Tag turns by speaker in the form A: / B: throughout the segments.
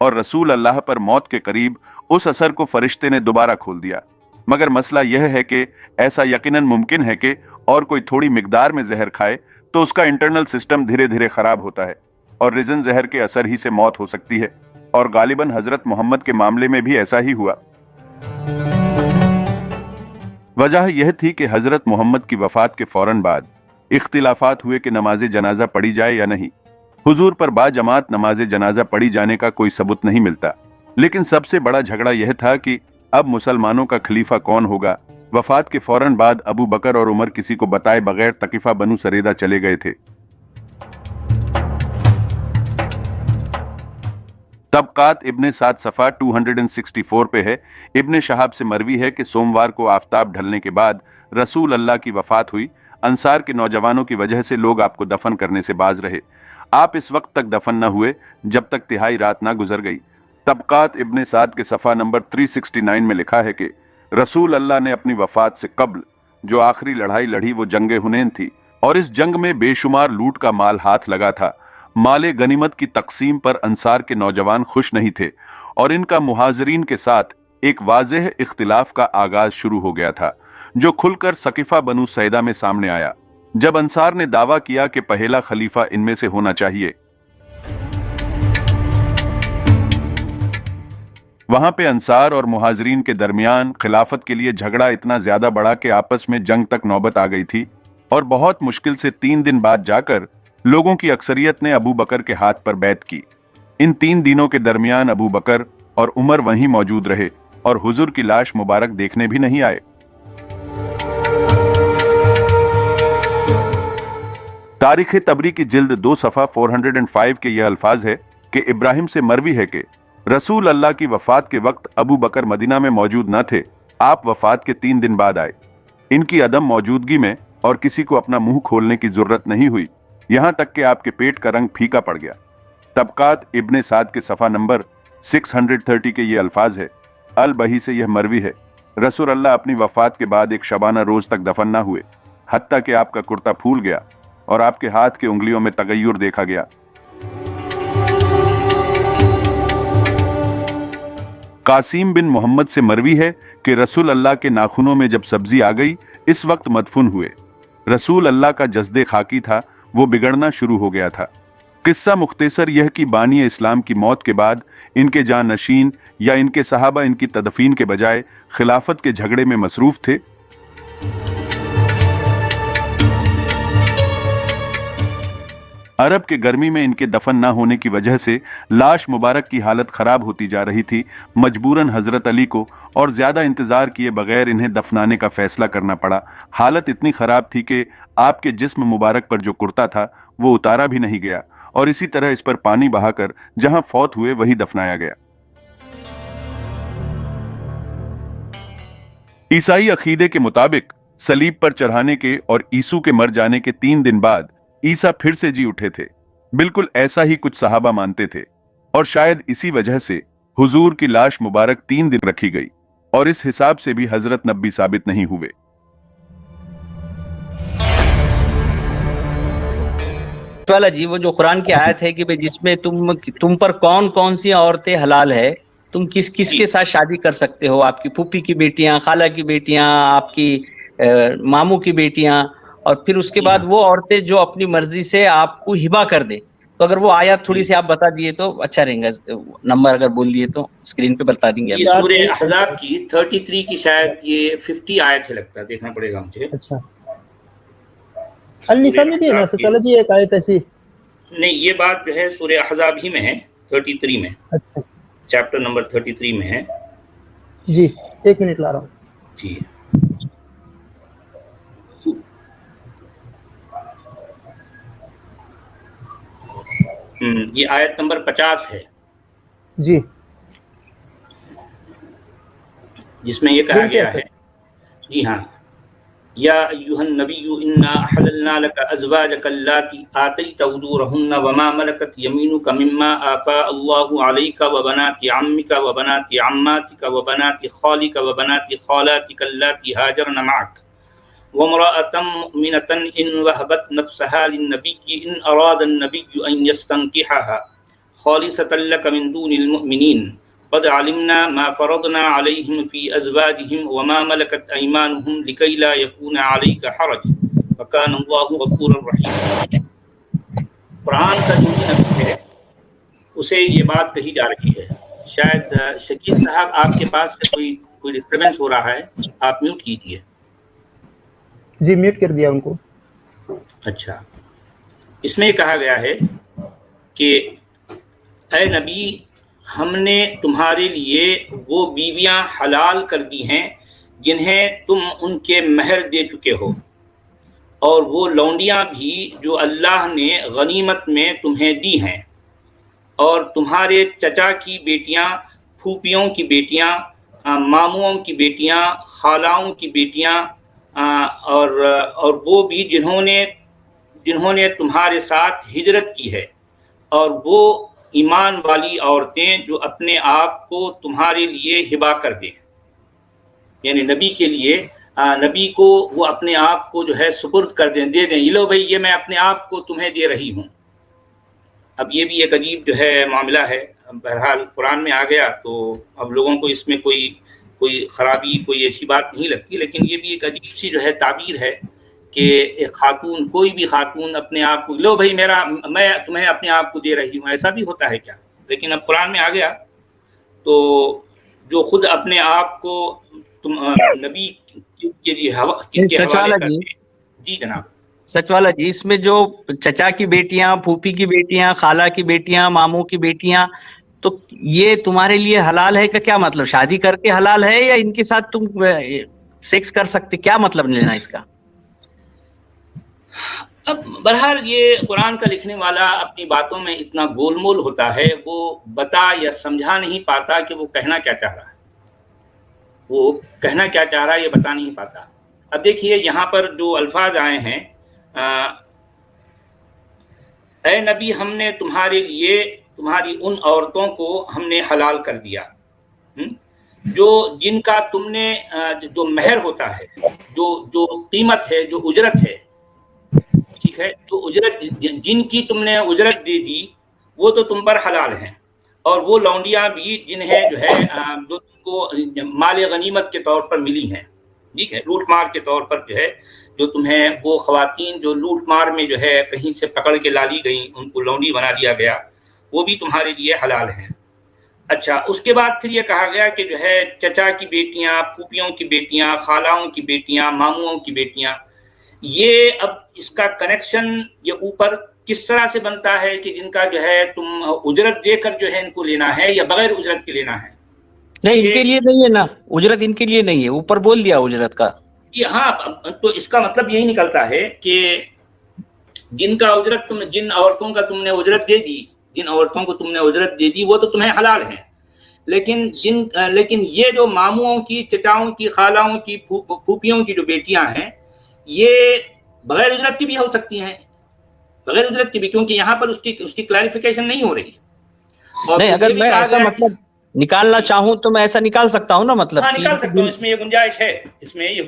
A: اور رسول اللہ پر موت کے قریب اس اثر کو فرشتے نے دوبارہ کھول دیا۔ مگر مسئلہ یہ ہے کہ ایسا یقیناً ممکن ہے کہ اور کوئی تھوڑی مقدار میں زہر کھائے تو اس کا انٹرنل سسٹم دھیرے دھیرے خراب ہوتا ہے اور ریزن زہر کے اثر ہی سے موت ہو سکتی ہے، اور غالباً حضرت محمد کے معاملے میں بھی ایسا ہی ہوا۔ وجہ یہ تھی کہ حضرت محمد کی وفات کے فوراً بعد اختلافات ہوئے کہ نماز جنازہ پڑھی جائے یا نہیں۔ حضور پر با جماعت نماز جنازہ پڑھی جانے کا کوئی ثبوت نہیں ملتا، لیکن سب سے بڑا جھگڑا یہ تھا کہ اب مسلمانوں کا خلیفہ کون ہوگا۔ وفات کے فوراً بعد ابو بکر اور عمر کسی کو بتائے بغیر تقیفہ بنو سریدہ چلے گئے تھے۔ طبقات ابن سعد صفحہ 264 پہ ہے۔ ابن شہاب سے مروی ہے کہ سوموار کو آفتاب ڈھلنے کے بعد رسول اللہ کی وفات ہوئی۔ انصار کے نوجوانوں کی وجہ سے لوگ آپ کو دفن کرنے سے باز رہے۔ آپ اس وقت تک دفن نہ ہوئے جب تک تہائی رات نہ گزر گئی۔ طبقات ابن سعد کے صفحہ نمبر 369 میں لکھا ہے کہ رسول اللہ نے اپنی وفات سے قبل جو آخری لڑائی لڑی وہ جنگ حنین تھی، اور اس جنگ میں بے شمار لوٹ کا مال ہاتھ لگا تھا۔ مال غنیمت کی تقسیم پر انصار کے نوجوان خوش نہیں تھے، اور ان کا مہاجرین کے ساتھ ایک واضح اختلاف کا آغاز شروع ہو گیا تھا جو کھل کر ثقیفہ بنو سیدہ میں سامنے آیا، جب انصار نے دعویٰ کیا کہ پہلا خلیفہ ان میں سے ہونا چاہیے۔ وہاں پہ انصار اور مہاجرین کے درمیان خلافت کے لیے جھگڑا اتنا زیادہ بڑا کہ آپس میں جنگ تک نوبت آ گئی تھی، اور بہت مشکل سے 3 دن بعد جا کر لوگوں کی اکثریت نے ابو بکر کے ہاتھ پر بیعت کی۔ ان 3 دنوں کے درمیان ابو بکر اور عمر وہیں موجود رہے اور حضور کی لاش مبارک دیکھنے بھی نہیں آئے۔ تاریخ تبری کی جلد 2 صفحہ 405 کے یہ الفاظ ہے کہ ابراہیم سے مروی ہے کہ رسول اللہ کی وفات کے وقت ابو بکر مدینہ میں موجود نہ تھے، آپ وفات کے 3 دن بعد آئے۔ ان کی عدم موجودگی میں اور کسی کو اپنا منہ کھولنے کی ضرورت نہیں ہوئی، یہاں تک کہ آپ کے پیٹ کا رنگ پھیکا پڑ گیا۔ طبقات ابن سعد کے صفحہ نمبر 630 کے یہ الفاظ ہے۔ البہی سے یہ مروی ہے، رسول اللہ اپنی وفات کے بعد ایک شبانہ روز تک دفن نہ ہوئے، حتیٰ کہ آپ کا کرتا پھول گیا اور آپ کے ہاتھ کی انگلیوں میں تغیر دیکھا گیا۔ قاسم بن محمد سے مروی ہے کہ رسول اللہ کے ناخنوں میں جب سبزی آ گئی اس وقت مدفون ہوئے۔ رسول اللہ کا جسد خاکی تھا، وہ بگڑنا شروع ہو گیا تھا۔ قصہ مختصر یہ کہ بانی اسلام کی موت کے بعد ان کے جانشین یا ان کے صحابہ ان کی تدفین کے بجائے خلافت کے جھگڑے میں مصروف تھے۔ عرب کے گرمی میں ان کے دفن نہ ہونے کی وجہ سے لاش مبارک کی حالت خراب ہوتی جا رہی تھی۔ مجبوراً حضرت علی کو اور زیادہ انتظار کیے بغیر انہیں دفنانے کا فیصلہ کرنا پڑا۔ حالت اتنی خراب تھی کہ آپ کے جسم مبارک پر جو کرتا تھا وہ اتارا بھی نہیں گیا، اور اسی طرح اس پر پانی بہا کر جہاں فوت ہوئے وہی دفنایا گیا۔ عیسائی عقیدے کے مطابق صلیب پر چڑھانے کے اور عیسو کے مر جانے کے 3 دن بعد عیسیٰ پھر سے جی اٹھے تھے۔ بالکل ایسا ہی کچھ صحابہ مانتے تھے، اور شاید اسی وجہ سے حضور کی لاش مبارک 3 دن رکھی گئی، اور اس حساب سے بھی حضرت نبی ثابت نہیں ہوئے۔
B: والا جی وہ جو قرآن کی آیت ہے کہ جس میں تم پر کون کون سی عورتیں حلال ہے، تم کس کس کے ساتھ شادی کر سکتے ہو، آپ کی پھوپھی کی بیٹیاں، خالہ کی بیٹیاں، آپ کی ماموں کی بیٹیاں، اور پھر اس کے بعد وہ عورتیں جو اپنی مرضی سے آپ کو ہبہ کر دے۔ تو اگر وہ آیات تھوڑی سی آپ بتا دیے تو اچھا رہے گا، نمبر اگر بول دیے تو اسکرین پہ بتا دیں گے۔
C: یہ سورہ احزاب کی 33 کی شاید یہ 50 آیت ہے، لگتا ہے، دیکھنا پڑے گا مجھے۔
D: اچھا النساء میں بھی ہے نا چلو جی ایک آیت ایسی
C: نہیں، یہ بات جو ہے سورہ احزاب ہی میں ہے، 33 میں،
D: اچھا
C: چیپٹر نمبر 33 میں ہے
D: جی۔ 1 منٹ لا رہا ہوں
C: جی۔ یہ آیت نمبر 50 ہے
D: جی،
C: جس میں یہ کہا گیا ہے، جی ہاں، یا ایھا النبی انا احللنا لک ازواجک اللاتی آتیت اجورہن وما ملکت یمینک مما آفاء اللہ علیک وبنات عمک وبنات عماتک وبنات خالک وبنات خالاتک اللاتی ہاجرن معک وامرأة مؤمنة إن وهبت نفسها للنبي إن أراد النبي أن يستنكحها خالصة لك من دون المؤمنين قد علمنا ما فرضنا عليهم في أزواجهم وما ملكت أيمانهم لكي لا يكون عليك حرج وكان الله غفورا رحيما. قرآن کا جو نبی ہے اسے یہ بات کہی جا رہی ہے. شاید شکیل صاحب آپ کے پاس سے کوئی ڈسٹربنس ہو رہا ہے, آپ میوٹ کیجیے.
D: جی میوٹ کر دیا ان کو.
C: اچھا, اس میں یہ کہا گیا ہے کہ اے نبی ہم نے تمہارے لیے وہ بیویاں حلال کر دی ہیں جنہیں تم ان کے مہر دے چکے ہو, اور وہ لونڈیاں بھی جو اللہ نے غنیمت میں تمہیں دی ہیں, اور تمہارے چچا کی بیٹیاں, پھوپھیوں کی بیٹیاں, ماموں کی بیٹیاں, خالاؤں کی بیٹیاں, اور وہ بھی جنہوں نے تمہارے ساتھ ہجرت کی ہے, اور وہ ایمان والی عورتیں جو اپنے آپ کو تمہارے لیے ہبا کر دیں, یعنی نبی کے لیے, نبی کو وہ اپنے آپ کو جو ہے سپرد کر دیں, دے دیں, یہ لو بھائی یہ میں اپنے آپ کو تمہیں دے رہی ہوں. اب یہ بھی ایک عجیب جو ہے معاملہ ہے. بہرحال قرآن میں آ گیا تو اب لوگوں کو اس میں کوئی خرابی, کوئی ایسی بات نہیں لگتی, لیکن یہ بھی ایک عجیب سی جو ہے تعبیر ہے کہ ایک خاتون, کوئی بھی خاتون اپنے آپ کو, لو بھائی میں تمہیں اپنے آپ کو دے رہی ہوں, ایسا بھی ہوتا ہے کیا؟ لیکن اب قرآن میں آ گیا تو جو خود اپنے آپ کو نبی کے حوالے کرتے. جی جناب.
B: سچ والا جی, اس میں جو چچا کی بیٹیاں, پھوپھی کی بیٹیاں, خالہ کی بیٹیاں, ماموں کی بیٹیاں, تو یہ تمہارے لیے حلال ہے کا کیا مطلب؟ شادی کر کے حلال ہے یا ان کے ساتھ تم سیکس کر سکتے, کیا مطلب لینا اس کا؟
C: اب بہرحال یہ قرآن کا لکھنے والا اپنی باتوں میں اتنا گول مول ہوتا ہے, وہ بتا یا سمجھا نہیں پاتا کہ وہ کہنا کیا چاہ رہا ہے, وہ کہنا کیا چاہ رہا ہے یہ بتا نہیں پاتا. اب دیکھیے یہاں پر جو الفاظ آئے ہیں, اے نبی ہم نے تمہارے لیے تمہاری ان عورتوں کو ہم نے حلال کر دیا جو جن کا تم نے جو مہر ہوتا ہے, جو قیمت ہے, جو اجرت ہے, ٹھیک ہے, جو اجرت جن کی تم نے اجرت دے دی وہ تو تم پر حلال ہیں, اور وہ لونڈیاں بھی جنہیں جو ہے جو تم کو مال غنیمت کے طور پر ملی ہیں, ٹھیک ہے, لوٹ مار کے طور پر جو ہے, جو تمہیں وہ خواتین جو لوٹ مار میں جو ہے کہیں سے پکڑ کے لا لی گئیں, ان کو لونڈی بنا دیا گیا, وہ بھی تمہارے لیے حلال ہیں. اچھا, اس کے بعد پھر یہ کہا گیا کہ جو ہے چچا کی بیٹیاں, پھوپھیوں کی بیٹیاں, خالاؤں کی بیٹیاں, ماموں کی بیٹیاں, یہ اب اس کا کنیکشن یہ اوپر کس طرح سے بنتا ہے کہ جن کا جو ہے تم اجرت دے کر جو ہے ان کو لینا ہے یا بغیر اجرت کے لینا ہے؟
B: نہیں, ان کے لیے نہیں ہے نا, اجرت ان کے لیے نہیں ہے, اوپر بول دیا اجرت کا.
C: جی ہاں, تو اس کا مطلب یہی نکلتا ہے کہ جن کا اجرت جن عورتوں کا تم نے اجرت دے دی, جن عورتوں کو تم نے اجرت دے دی وہ تو تمہیں حلال ہیں, لیکن یہ جو ماموں کی, چچاؤں کی, خالاؤں کی, پھوپھیوں کی جو بیٹیاں ہیں یہ بغیر اجرت کی بھی ہو سکتی ہیں, بغیر اجرت کی بھی, کیونکہ یہاں پر اس کی کلیریفیکیشن نہیں ہو رہی.
B: نہیں, اگر میں ایسا مطلب نکالنا چاہوں تو میں ایسا نکال سکتا ہوں نا, مطلب
C: ہاں نکال سکتا ہوں, اس میں یہ گنجائش ہے, اس میں یہ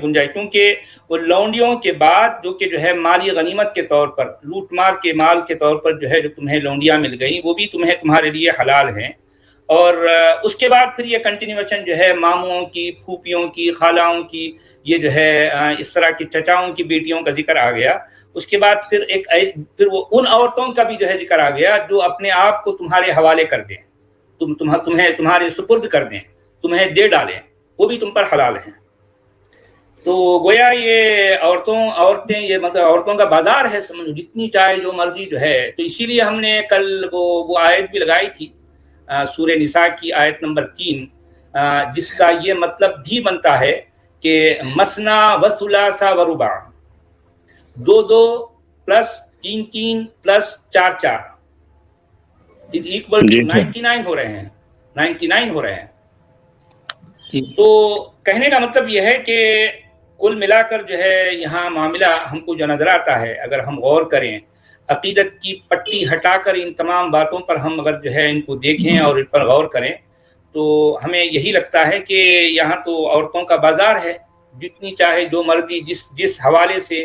C: گنجائش, کیونکہ وہ لونڈیوں کے بعد جو ہے مالی غنیمت کے طور پر, لوٹ مار کے مال کے طور پر جو ہے جو تمہیں لونڈیاں مل گئیں وہ بھی تمہارے لیے حلال ہیں, اور اس کے بعد پھر یہ کنٹینیوشن جو ہے ماموں کی, پھوپھیوں کی, خالاؤں کی, یہ جو ہے اس طرح کی چچاؤں کی بیٹیوں کا ذکر آ گیا. اس کے بعد پھر وہ ان عورتوں کا بھی جو ہے ذکر آ گیا جو اپنے آپ کو تمہارے حوالے کر دیں, تمہارے سپرد کر دیں, تمہیں دے ڈالیں, وہ بھی تم پر حلال ہیں. تو گویا یہ عورتیں یہ مطلب عورتوں کا بازار ہے, سمجھو جتنی چاہے جو مرضی جو ہے. تو اسی لیے ہم نے کل وہ آیت بھی لگائی تھی سورہ نساء کی آیت نمبر 3, جس کا یہ مطلب بھی بنتا ہے کہ مثنا و ثلاث و رباع, 2 پلس 3 پلس 4 ایکول 99 ہو رہے ہیں. تو کہنے کا مطلب یہ ہے کہ کل ملا کر جو ہے یہاں معاملہ ہم کو جو نظر آتا ہے, اگر ہم غور کریں, عقیدت کی پٹی ہٹا کر ان تمام باتوں پر ہم اگر جو ہے ان کو دیکھیں اور ان پر غور کریں تو ہمیں یہی لگتا ہے کہ یہاں تو عورتوں کا بازار ہے, جتنی چاہے جو مرضی جس حوالے سے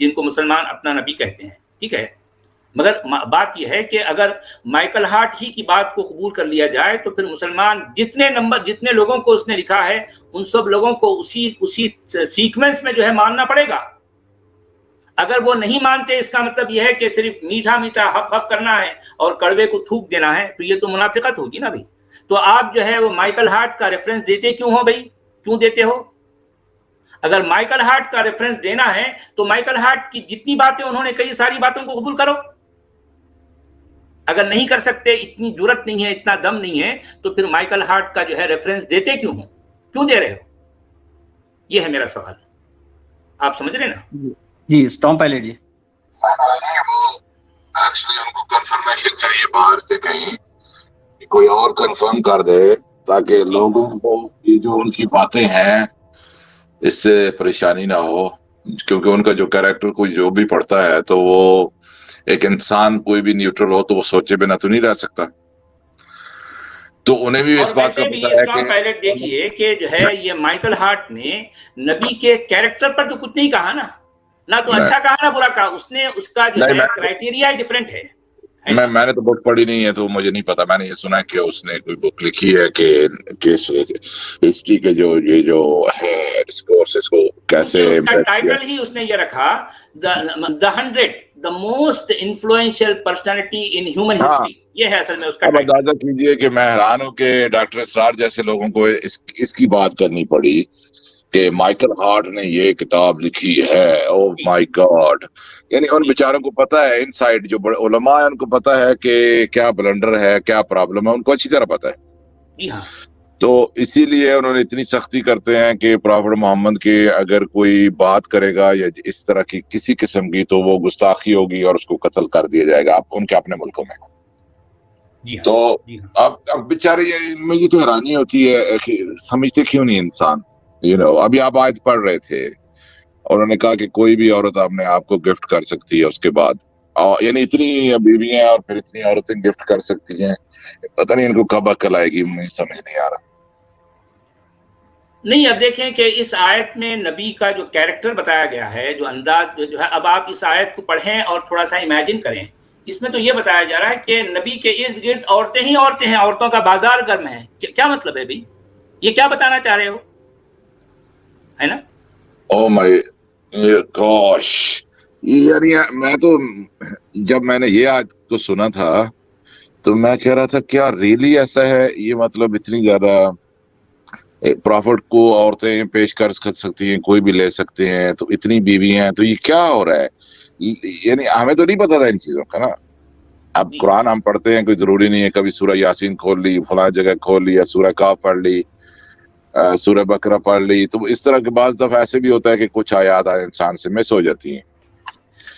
C: جن کو مسلمان اپنا نبی کہتے ہیں، ٹھیک ہے. مگر بات یہ ہے کہ اگر مائیکل ہارٹ ہی کی بات کو قبول کر لیا جائے تو پھر مسلمان جتنے لوگوں کو اس نے لکھا ہے ان سب لوگوں کو اسی سیکوینس میں جو ہے ماننا پڑے گا. اگر وہ نہیں مانتے اس کا مطلب یہ ہے کہ صرف میٹھا میٹھا ہپ ہپ کرنا ہے اور کڑوے کو تھوک دینا ہے، تو یہ تو منافقت ہوگی نا بھائی. تو آپ جو ہے وہ مائیکل ہارٹ کا ریفرنس دیتے کیوں ہو بھائی؟ کیوں دیتے ہو؟ اگر مائیکل ہارٹ کا ریفرنس دینا ہے تو مائیکل ہارٹ کی جتنی باتیں انہوں نے کئی ساری باتوں کو قبول کرو. اگر نہیں کر سکتے، اتنی جرت نہیں ہے، اتنا دم نہیں ہے، تو پھر مائیکل ہارٹ کا جو ہے ریفرنس دیتے کیوں ہو؟ کیوں دے رہے ہو؟ یہ ہے میرا سوال. آپ سمجھ رہے نا؟
B: جی اسٹام پائلٹ جی.
E: ایکچولی ان کو کنفرمیشن چاہیے باہر سے کہیں کہ کوئی اور کنفرم کر دے تاکہ لوگوں کو یہ جو ان کی باتیں ہیں اس سے پریشانی نہ ہو، کیونکہ ان کا جو کیریکٹر کوئی جو بھی پڑھتا ہے تو وہ ایک انسان کوئی بھی نیوٹرل ہو تو وہ سوچے بنا تو نہیں رہ سکتا. تو انہیں بھی اس بات کا پتہ ہے
C: اسلام پائلٹ دیکھیے کہ جو ہے یہ مائیکل ہارٹ نے نبی کے کیریکٹر پر تو کچھ نہیں کہا نا، نہ تو اچھا کہا نہ برا کہا. اس نے اس کا جو ہے کرائٹیریا ڈیفرنٹ ہے.
E: میں نے تو بک پڑھی نہیں ہے تو مجھے نہیں پتا. میں نے یہ سنا کہ اس نے کوئی بک لکھی ہے کہ ہسٹری کے جو یہ جو ہے ڈسکورسز کو کیسے
C: ٹائٹل ہی اس نے یہ رکھا the 100 the most influential personality in human history. یہ ہے اصل میں اس کا
E: اب اندازہ کیجئے کہ میں حیران ہوں کہ ڈاکٹر اسرار جیسے لوگوں کو اس کی بات کرنی پڑی کہ مائیکل ہارٹ نے یہ کتاب لکھی ہے. او مائی گاڈ. یعنی ان بیچاروں کو پتا ہے انسائیڈ جو بڑے علماء ہیں ان کو پتا ہے کہ کیا بلنڈر ہے، کیا پرابلم ہے، ان کو اچھی طرح پتا ہے.
C: جی ہاں.
E: تو اسی لیے انہوں نے اتنی سختی کرتے ہیں کہ پرافٹ محمد کے اگر کوئی بات کرے گا یا اس طرح کی کسی قسم کی تو وہ گستاخی ہوگی اور اس کو قتل کر دیا جائے گا ان کے اپنے ملکوں میں. تو اب بیچارے مجھے تو حیرانی ہوتی ہے کہ سمجھتے کیوں نہیں انسان. ابھی آپ آیت پڑھ رہے تھے اور انہوں نے کہا کہ کوئی بھی عورت اپنے آپ کو گفٹ کر سکتی ہے اس کے بعد، یعنی اتنی بیویاں اور پھر اتنی عورتیں گفٹ کر سکتی ہیں. پتہ نہیں ان کو کب عقل آئے گی، مجھے سمجھ نہیں آ رہا.
C: نہیں اب دیکھیں کہ اس آیت میں نبی کا جو کیریکٹر بتایا گیا ہے، جو انداز جو ہے، اب آپ اس آیت کو پڑھیں اور تھوڑا سا امیجن کریں. اس میں تو یہ بتایا جا رہا ہے کہ نبی کے ارد گرد عورتیں ہی عورتیں ہیں، عورتوں کا بازار گرم ہے. کیا مطلب ہے بھائی؟ یہ کیا بتانا چاہ رہے ہو؟ ہے نا؟
E: او مائی گاش. یعنی میں تو جب میں نے یہ آیت کو سنا تھا تو میں کہہ رہا تھا کیا ریلی ایسا ہے؟ یہ مطلب اتنی زیادہ پرافٹ کو عورتیں پیش کر سکتی ہیں، کوئی بھی لے سکتے ہیں، تو اتنی بیوی ہیں، تو یہ کیا ہو رہا ہے؟ یعنی ہمیں تو نہیں پتا تھا ان چیزوں کا نا. اب قرآن ہم پڑھتے ہیں، کوئی ضروری نہیں ہے کبھی سورہ یاسین کھول لی، فلاں جگہ کھول لی، یا سورہ کاف پڑھ لی، سورہ بقرہ پڑھ لی، تو اس طرح کے بعض دفعہ ایسے بھی ہوتا ہے کہ کچھ آیات انسان سے مس ہو جاتی ہیں.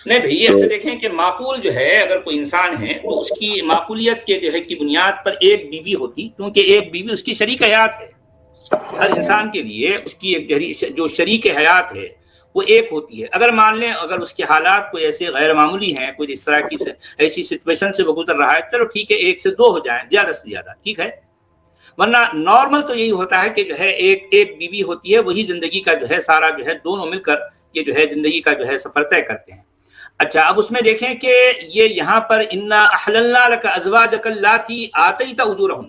C: نہیں بھائی ایسے دیکھیں کہ معقول جو ہے اگر کوئی انسان ہے تو اس کی معقولیت کے جو ہے کی بنیاد پر ایک بیوی ہوتی، کیونکہ ایک بیوی اس کی شریک حیات ہے. ہر انسان کے لیے اس کی ایک جو شریک حیات ہے وہ ایک ہوتی ہے. اگر مان لیں اگر اس کے حالات کوئی ایسے غیر معمولی ہیں، کوئی اس طرح کی ایسی سچویشن سے وہ گزر رہا ہے، چلو ٹھیک ہے، 1 سے 2 ہو جائیں زیادہ سے زیادہ، ٹھیک ہے. ورنہ نارمل تو یہی ہوتا ہے کہ جو ہے ایک بیوی ہوتی ہے، وہی زندگی کا جو ہے سارا جو ہے دونوں مل کر یہ جو ہے زندگی کا جو ہے سفر طے کرتے ہیں. اچھا اب اس میں دیکھیں کہ یہ یہاں پر انا احللنا لک ازواجک اللاتی آتیت اجورہن،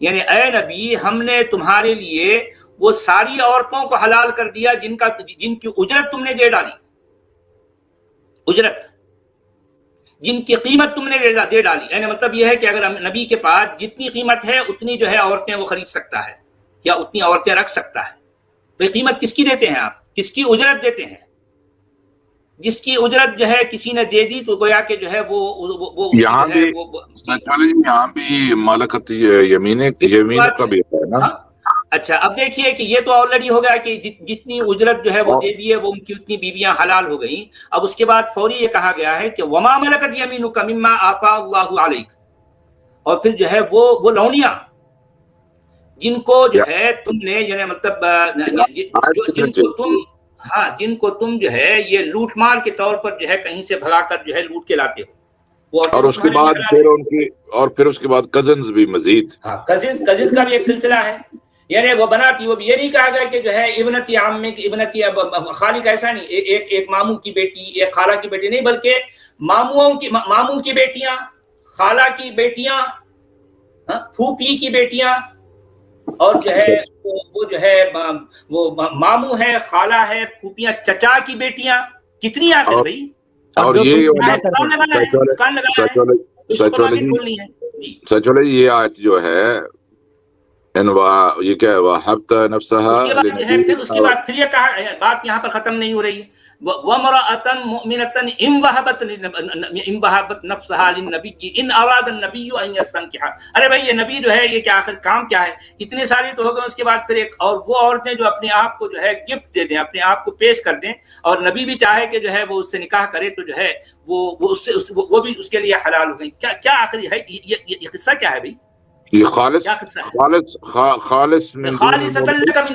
C: یعنی اے نبی ہم نے تمہارے لیے وہ ساری عورتوں کو حلال کر دیا جن کی اجرت تم نے دے ڈالی، اجرت جن کی قیمت تم نے دے ڈالی. یعنی مطلب یہ ہے کہ اگر نبی کے پاس جتنی قیمت ہے اتنی جو ہے عورتیں وہ خرید سکتا ہے یا اتنی عورتیں رکھ سکتا ہے. تو یہ قیمت کس کی دیتے ہیں آپ؟ کس کی اجرت دیتے ہیں؟ جس کی اجرت جو ہے کسی نے دے دی تو گویا کہ جو ہے وہ
E: یہاں بھی مالکت یمین کا بھی ہے نا.
C: اچھا اب دیکھیے کہ یہ تو آلریڈی ہو گیا کہ جتنی اجرت جو ہے وہ دے دی ہے وہ ان کی اتنی بیویاں حلال ہو گئیں. اب اس کے بعد فوری یہ کہا گیا ہے کہ وما ملکت یمینک مما آفا اللہ علیک، اور پھر جو ہے وہ لونیاں جن کو جو ہے تم نے یعنی مطلب جن کو تم جو ہے یہ لوٹ مار کے طور پر جو ہے کہیں سے بھگا کر جو ہے لوٹ کے لاتے ہو.
E: اور اس کے بعد پھر اس کے بعد کزنز بھی مزید.
C: کزنز کا بھی ایک سلسلہ ہے یعنی وہ بناتی، وہ یہ نہیں کہا گیا کہ جو ہے ابنتی عمے کی ابنتی خالی کا ایسا نہیں، ایک ماموں کی بیٹی، ایک خالہ کی بیٹی نہیں، بلکہ ماموں کی بیٹیاں، خالہ کی بیٹیاں، پھوپھی کی بیٹیاں، اور جو ہے وہ جو ہے وہ ماموں ہے، خالہ ہے، پھوپھیاں، چچا کی بیٹیاں، کتنی آخر بھائی،
E: اور یہ
C: دکان لگانا ہے، دکان لگانا ہے، سپر کھولنی ہے. جی
E: سچولہ جی یہ آیت جو ہے یہ کیا ہے، وَحَبْتَ نَفْسَهَا
C: اس کے بعد جو ہے پھر یہ کہا، بات یہاں پر ختم نہیں ہو رہی ہے، وَمْرَأَةً مُؤْمِنَةً إِنْ وَهَبَتْ نَفْسَهَا لِلنَّبِيِّ إِنْ أَرَادَ النَّبِيُّ أَنْ يَسْتَنْكِحَهَا. ارے بھائی یہ نبی جو ہے یہ کیا آخر کام کیا ہے، اتنے سارے تو ہو گئے. اس کے بعد پھر ایک اور وہ عورتیں جو اپنے آپ کو جو ہے گفٹ دے دیں، اپنے آپ کو پیش کر دیں، اور نبی بھی چاہے کہ جو ہے وہ اس سے نکاح کرے تو جو ہے وہ بھی اس کے لیے حلال ہو گئی. کیا آخر ہے یہ قصہ کیا ہے بھائی؟
E: یہ خالص
C: من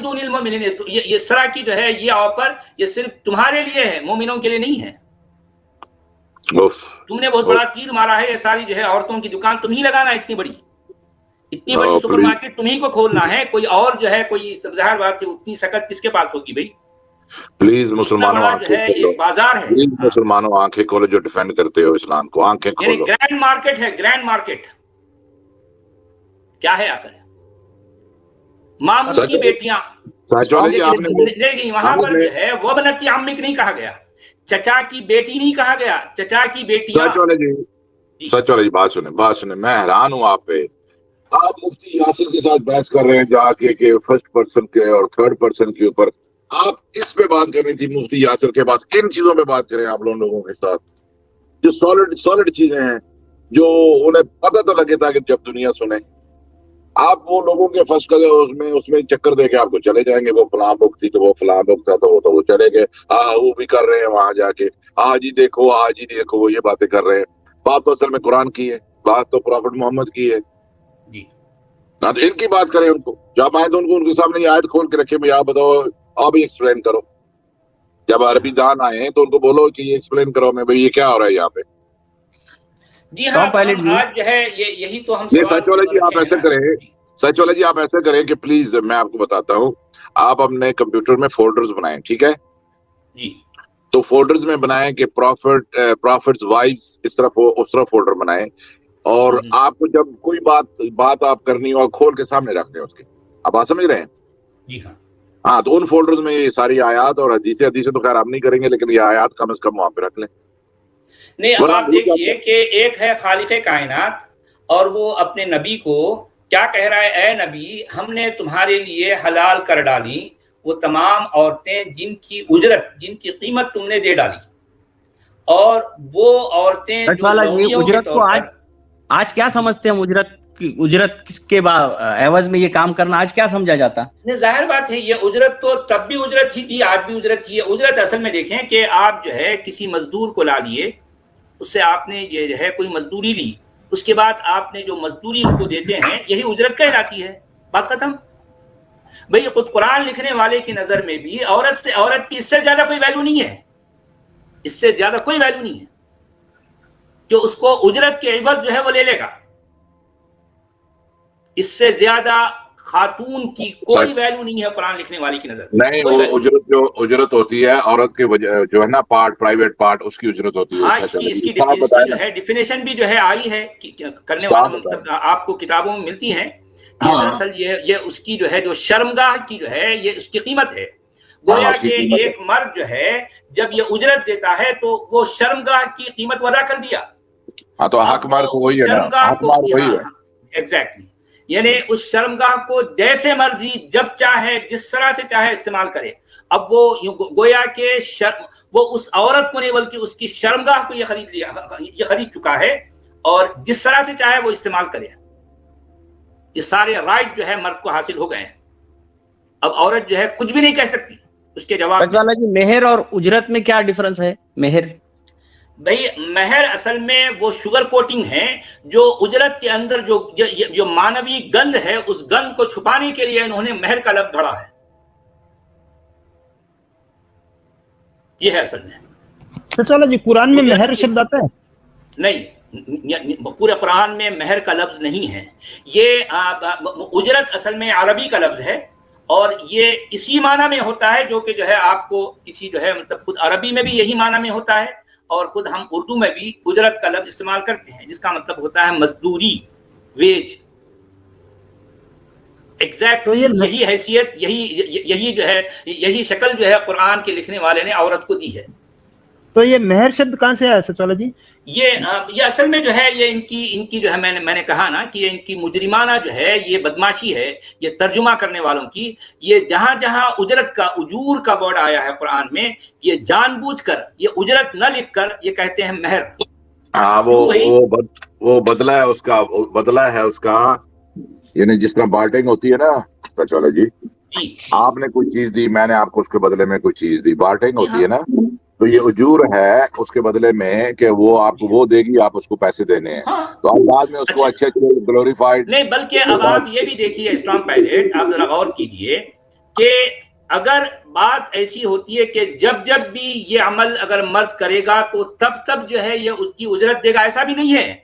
C: دون المؤمنین. یہ اس طرح کی جو ہے یہ آفر یہ صرف تمہارے لیے ہے، مومنوں کے لیے نہیں ہے. تم نے بہت بڑا تیر مارا ہے، یہ ساری جو ہے عورتوں کی دکان تم ہی لگانا، اتنی بڑی سپر مارکیٹ تم ہی کو کھولنا ہے. کوئی اور جو ہے کوئی ظاہر بات ہے اتنی سکت کس کے پاس ہوگی بھائی؟
E: پلیز مسلمانوں
C: ایک بازار ہے،
E: مسلمانوں آنکھیں کھولو جو ڈیفینڈ کرتے ہو اسلام کو، آنکھیں
C: یعنی
E: کھولو.
C: گرینڈ مارکیٹ ہے، گرینڈ مارکیٹ کیا ہے آخر؟ ماموں کی بیٹیاں، وہاں پر جو ہے وہ بنتی عمک نہیں کہا گیا، چچا کی بیٹی نہیں کہا گیا، چچا کی بیٹیاں.
E: سچ والا جی بات سنیں، میں حیران ہوں آپ پہ. آپ مفتی یاسر کے ساتھ بحث کر رہے ہیں جا کے کہ فرسٹ پرسن کے اور تھرڈ پرسن کے اوپر. آپ اس پہ بات کرنی تھی مفتی یاسر کے پاس، ان چیزوں پہ بات کریں آپ لوگوں کے ساتھ جو سالڈ چیزیں ہیں، جو انہیں پتہ تو لگے تھا کہ جب دنیا سنے. آپ وہ لوگوں کے فرسٹ اس میں چکر دے کے آپ کو چلے جائیں گے، وہ فلاں بک تھی تو وہ فلاں بک تھا تو وہ چلے گئے. وہ بھی کر رہے ہیں وہاں جا کے، جی دیکھو وہ یہ باتیں کر رہے ہیں. بات تو اصل میں قرآن کی ہے، بات تو پروفٹ محمد کی ہے.
C: جی
E: تو ان کی بات کریں. ان کو جب آئے تو ان کے سامنے یہ آیت کھول کے رکھے، بھائی آپ بتاؤ، آپ ہی ایکسپلین کرو. جب عربی دان آئے ہیں تو ان کو بولو کہ یہ ایکسپلین کرو میں، بھائی یہ کیا ہو رہا ہے یہاں پہ.
C: جی ہاں، آج جو ہے یہی تو ہم
E: سچ والا جی آپ ایسے کریں، سچ والا جی آپ ایسے کریں کہ پلیز میں آپ کو بتاتا ہوں، آپ اپنے کمپیوٹر میں فولڈرز بنائیں، ٹھیک ہے
C: جی؟ تو
E: فولڈرز میں بنائیں کہ پروفٹس وائفز اس طرح فولڈر بنائیں، اور آپ کو جب کوئی بات آپ کرنی ہو کھول کے سامنے رکھ دیں اس کے. آپ بات سمجھ رہے ہیں؟
C: جی ہاں.
E: ہاں تو ان فولڈرز میں یہ ساری آیات اور حدیثیں تو خیر آپ نہیں کریں گے، لیکن یہ آیات کم از کم وہاں پہ رکھ لیں.
C: نہیں، اب آپ دیکھیے کہ ایک ہے خالق کائنات، اور وہ اپنے نبی کو کیا کہہ رہا ہے، اے نبی ہم نے تمہارے لیے حلال کر ڈالی وہ تمام عورتیں جن کی اجرت، جن کی قیمت تم نے دے ڈالی. اور وہ عورتیں جو
B: اجرت کو آج کیا سمجھتے ہیں؟ اجرت کس کے عوض میں یہ کام کرنا آج کیا سمجھا جاتا؟
C: ظاہر بات ہے یہ اجرت تو تب بھی اجرت ہی تھی، آج بھی اجرت ہی ہے. اجرت اصل میں دیکھیں کہ آپ جو ہے کسی مزدور کو لا لیے، اس سے آپ نے یہ جو ہے کوئی مزدوری لی، اس کے بعد آپ نے جو مزدوری اس کو دیتے ہیں یہی اجرت کہلاتی ہے. بات ختم. بھئی خود قرآن لکھنے والے کی نظر میں بھی عورت کی اس سے زیادہ کوئی ویلیو نہیں ہے، اس سے زیادہ کوئی ویلیو نہیں ہے جو اس کو اجرت کے عوض جو ہے وہ لے لے گا. اس سے زیادہ خاتون کی کوئی ویلیو نہیں ہے قرآن لکھنے والی کی نظر میں.
E: نہیں، وہ اجرت ہوتی ہے عورت کے جو ہے نا پارٹ، پرائیویٹ پارٹ، اس کی اجرت ہوتی ہے.
C: ہاں، اس کی جو ہے ڈیفینیشن بھی جو ہے آئی ہے کرنے والا، آپ کو کتابوں میں ملتی ہیں. دراصل یہ اس کی جو ہے جو شرمگاہ کی جو ہے یہ اس کی قیمت ہے. گویا کہ ایک مرد جو ہے جب یہ اجرت دیتا ہے تو وہ شرمگاہ کی قیمت وعدہ کر دیا.
E: ہاں تو حق مار تو وہی ہے نا، حق مار وہی ہے.
C: ایگزیکٹلی، یعنی اس شرمگاہ کو جیسے مرضی جب چاہے جس طرح سے چاہے استعمال کرے. اب وہ گویا کہ وہ اس عورت کو نہیں بلکہ اس کی شرمگاہ کو یہ خرید چکا ہے، اور جس طرح سے چاہے وہ استعمال کرے. یہ سارے رائٹ جو ہے مرد کو حاصل ہو گئے ہیں. اب عورت جو ہے کچھ بھی نہیں کہہ سکتی اس کے جواب.
B: مہر اور اجرت میں کیا ڈیفرنس ہے؟ مہر
C: بھئی مہر اصل میں وہ شوگر کوٹنگ ہے جو اجرت کے اندر جو مانوی گند ہے اس گند کو چھپانے کے لیے انہوں نے مہر کا لفظ گھڑا ہے. یہ ہے اصل میں.
D: سچ والا جی قرآن میں مہر شبد آتا ہے؟
C: نہیں، پورے قرآن میں مہر کا لفظ نہیں ہے. یہ اجرت اصل میں عربی کا لفظ ہے اور یہ اسی معنی میں ہوتا ہے جو کہ جو ہے آپ کو کسی جو ہے مطلب خود عربی میں بھی یہی معنی میں ہوتا ہے اور خود ہم اردو میں بھی اجرت کا لفظ استعمال کرتے ہیں جس کا مطلب ہوتا ہے مزدوری، ویج. ایگزیکٹ یہی حیثیت یہی جو ہے یہی شکل جو ہے قرآن کے لکھنے والے نے عورت کو دی ہے.
D: تو یہ مہر شبد کہاں سے آیا سچ والا جی؟
C: یہ اصل میں جو ہے یہ ان کی جو ہے میں نے کہا نا کہ یہ ان کی مجرمانہ جو ہے یہ بدماشی ہے یہ ترجمہ کرنے والوں کی. یہ جہاں جہاں اجرت کا اجور کا ورڈ آیا ہے قرآن میں یہ جان بوجھ کر یہ اجرت نہ لکھ کر یہ کہتے ہیں مہر.
E: ہاں وہ بدلہ ہے اس کا یعنی جس طرح بارٹنگ ہوتی ہے نا سچ والا جی، آپ نے کوئی چیز دی میں نے آپ کو اس کے بدلے میں کوئی چیز دی، بارٹنگ ہوتی ہے نا. تو یہ اجور ہے اس کے بدلے میں کہ وہ آپ کو وہ دے گی آپ اس کو پیسے دینے ہیں. تو آپ بعد میں اس کو اچھے گلوریفائڈ
C: نہیں بلکہ اب آپ یہ بھی دیکھیے اسٹرانگ پائلٹ آپ ذرا غور کیجئے کہ اگر بات ایسی ہوتی ہے کہ جب بھی یہ عمل اگر مرد کرے گا تو تب جو ہے یہ اس کی اجرت دے گا، ایسا بھی نہیں ہے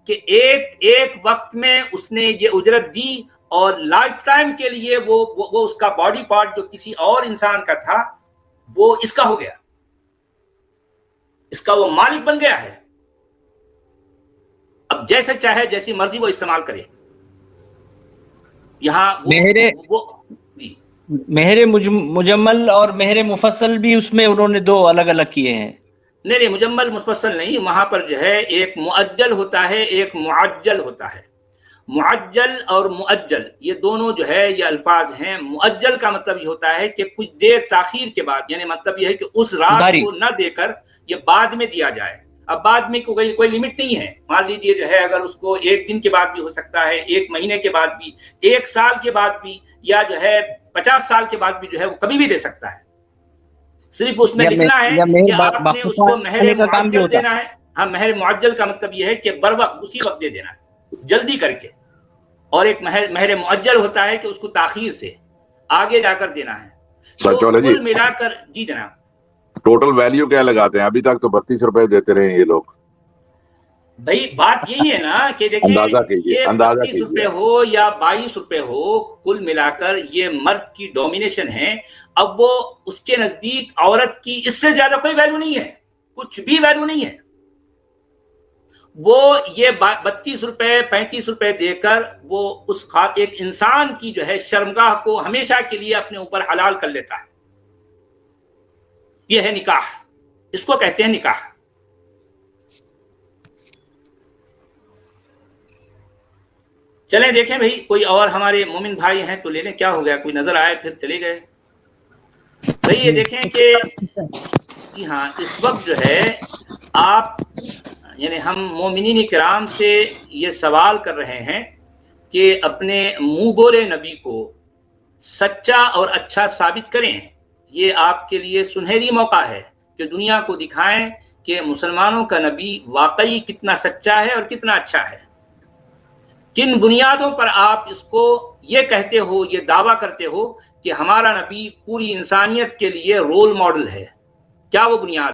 C: کہ ایک وقت میں اس نے یہ اجرت دی اور لائف ٹائم کے لیے وہ اس کا باڈی پارٹ جو کسی اور انسان کا تھا وہ اس کا ہو گیا، اس کا وہ مالک بن گیا ہے. اب جیسے چاہے جیسی مرضی وہ استعمال کرے. یہاں
B: مہر مجمل اور مہر مفصل بھی اس میں انہوں نے دو الگ الگ کیے ہیں.
C: نہیں مجمل مفصل نہیں، وہاں پر جو ہے ایک معجل ہوتا ہے ایک معجل ہوتا ہے. معجل اور مؤجل یہ دونوں جو ہے یہ الفاظ ہیں. معجل کا مطلب یہ ہوتا ہے کہ کچھ دیر تاخیر کے بعد، یعنی مطلب یہ ہے کہ اس رات کو نہ دے کر یہ بعد میں دیا جائے. اب بعد میں کوئی لمٹ نہیں ہے، مان لیجیے جو ہے اگر اس کو ایک دن کے بعد بھی ہو سکتا ہے، ایک مہینے کے بعد بھی، ایک سال کے بعد بھی، یا جو ہے 50 سال کے بعد بھی جو ہے وہ کبھی بھی دے سکتا ہے. صرف اس میں لکھنا ہے کہ آپ نے اس کو مہر معجل دینا ہے. ہاں مہر معجل کا مطلب یہ ہے کہ بر وقت اسی وقت دے دینا ہے جلدی کر کے. اور ایک مہر معجل ہوتا ہے کہ اس کو تاخیر سے آگے جا کر دینا ہے. کل ملا کر جی جناب
E: ٹوٹل ویلیو کیا لگاتے ہیں؟ ابھی تک تو 32 روپے دیتے رہے ہیں یہ لوگ.
C: بھائی بات یہی ہے نا کہ دیکھیں یہ 32 روپے ہو یا 22 روپے ہو کل ملا کر یہ مرد کی ڈومینیشن ہے. اب وہ اس کے نزدیک عورت کی اس سے زیادہ کوئی ویلیو نہیں ہے، کچھ بھی ویلیو نہیں ہے. وہ یہ 32 روپے 35 روپے دے کر وہ اس ایک انسان کی جو ہے شرمگاہ کو ہمیشہ کے لیے اپنے اوپر حلال کر لیتا ہے. یہ ہے نکاح، اس کو کہتے ہیں نکاح. چلیں دیکھیں بھائی کوئی اور ہمارے مومن بھائی ہیں تو لے لیں. کیا ہو گیا، کوئی نظر آئے پھر چلے گئے. بھائی یہ دیکھیں کہ جی ہاں اس وقت جو ہے آپ یعنی ہم مومنین کرام سے یہ سوال کر رہے ہیں کہ اپنے منہ بولے نبی کو سچا اور اچھا ثابت کریں. یہ آپ کے لیے سنہری موقع ہے کہ دنیا کو دکھائیں کہ مسلمانوں کا نبی واقعی کتنا سچا ہے اور کتنا اچھا ہے. کن بنیادوں پر آپ اس کو یہ کہتے ہو، یہ دعویٰ کرتے ہو کہ ہمارا نبی پوری انسانیت کے لیے رول ماڈل ہے؟ کیا وہ بنیاد